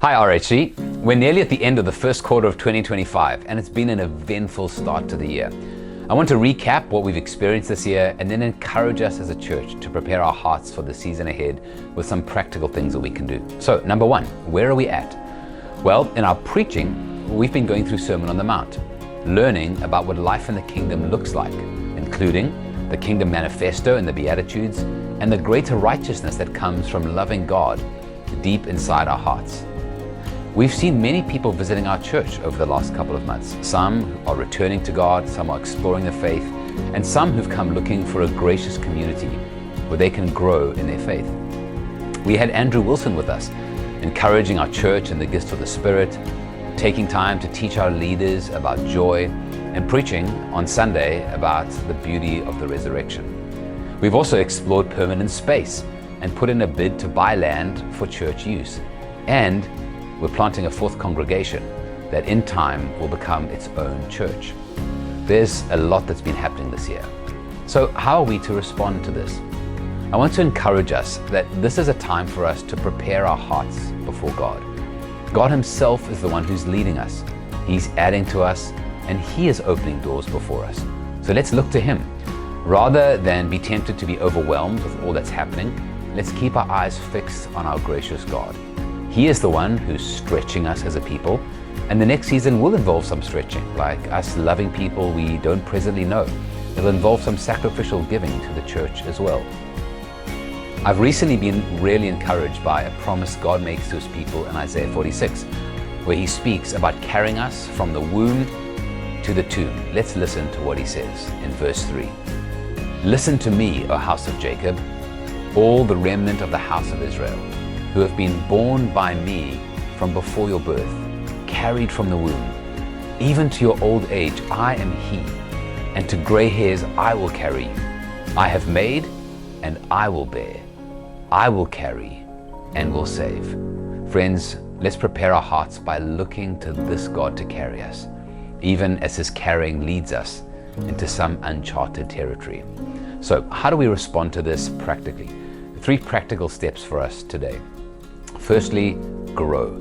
Hi RHC, we're nearly at the end of the first quarter of 2025 and it's been an eventful start to the year. I want to recap what we've experienced this year and then encourage us as a church to prepare our hearts for the season ahead with some practical things that we can do. So number one, where are we at? Well, in our preaching, we've been going through Sermon on the Mount, learning about what life in the kingdom looks like, including the kingdom manifesto and the Beatitudes and the greater righteousness that comes from loving God deep inside our hearts. We've seen many people visiting our church over the last couple of months. Some are returning to God, some are exploring the faith, and some who've come looking for a gracious community where they can grow in their faith. We had Andrew Wilson with us, encouraging our church in the gifts of the Spirit, taking time to teach our leaders about joy, and preaching on Sunday about the beauty of the resurrection. We've also explored permanent space and put in a bid to buy land for church use. And we're planting a fourth congregation that in time will become its own church. There's a lot that's been happening this year. So how are we to respond to this? I want to encourage us that this is a time for us to prepare our hearts before God. God Himself is the one who's leading us. He's adding to us and He is opening doors before us. So let's look to Him. Rather than be tempted to be overwhelmed with all that's happening, let's keep our eyes fixed on our gracious God. He is the one who's stretching us as a people, and the next season will involve some stretching, like us loving people we don't presently know. It'll involve some sacrificial giving to the church as well. I've recently been really encouraged by a promise God makes to His people in Isaiah 46, where He speaks about carrying us from the womb to the tomb. Let's listen to what He says in verse 3. Listen to me, O house of Jacob, all the remnant of the house of Israel, who have been born by me from before your birth, carried from the womb. Even to your old age, I am He, and to gray hairs I will carry you. I have made, and I will bear. I will carry, and will save. Friends, let's prepare our hearts by looking to this God to carry us, even as His carrying leads us into some uncharted territory. So how do we respond to this practically? 3 practical steps for us today. Firstly, grow.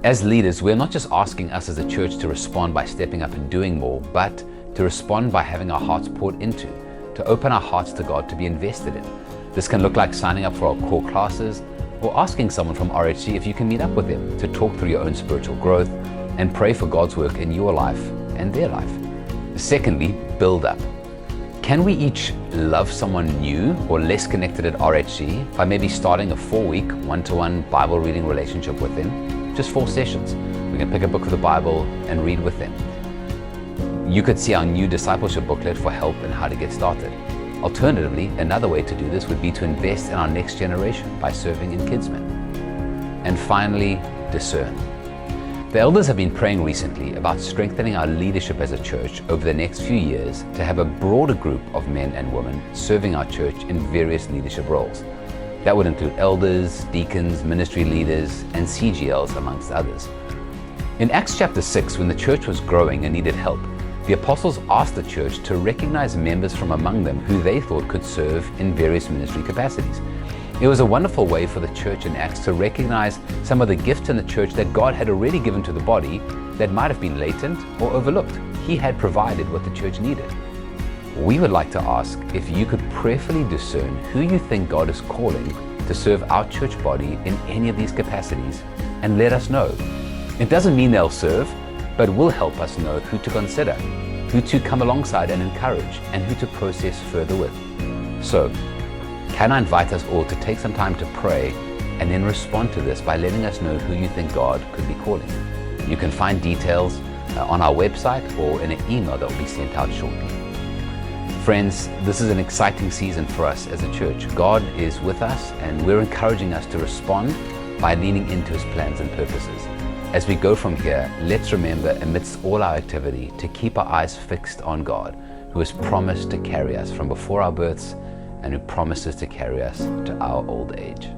As leaders, we're not just asking us as a church to respond by stepping up and doing more, but to respond by having our hearts poured into, to open our hearts to God to be invested in. This can look like signing up for our core classes or asking someone from RHC if you can meet up with them to talk through your own spiritual growth and pray for God's work in your life and their life. Secondly, build up. Can we each love someone new or less connected at RHC by maybe starting a 4-week one-to-one Bible reading relationship with them? Just 4 sessions. We can pick a book of the Bible and read with them. You could see our new discipleship booklet for help in how to get started. Alternatively, another way to do this would be to invest in our next generation by serving in Kidsmen. And finally, discern. The elders have been praying recently about strengthening our leadership as a church over the next few years to have a broader group of men and women serving our church in various leadership roles. That would include elders, deacons, ministry leaders, and CGLs, amongst others. In Acts chapter 6, when the church was growing and needed help, the apostles asked the church to recognize members from among them who they thought could serve in various ministry capacities. It was a wonderful way for the church in Acts to recognize some of the gifts in the church that God had already given to the body that might have been latent or overlooked. He had provided what the church needed. We would like to ask if you could prayerfully discern who you think God is calling to serve our church body in any of these capacities and let us know. It doesn't mean they'll serve, but will help us know who to consider, who to come alongside and encourage, and who to process further with. So, can I invite us all to take some time to pray and then respond to this by letting us know who you think God could be calling. You can find details on our website or in an email that will be sent out shortly. Friends, this is an exciting season for us as a church. God is with us and we're encouraging us to respond by leaning into His plans and purposes. As we go from here, let's remember amidst all our activity to keep our eyes fixed on God, who has promised to carry us from before our births and who promises to carry us to our old age.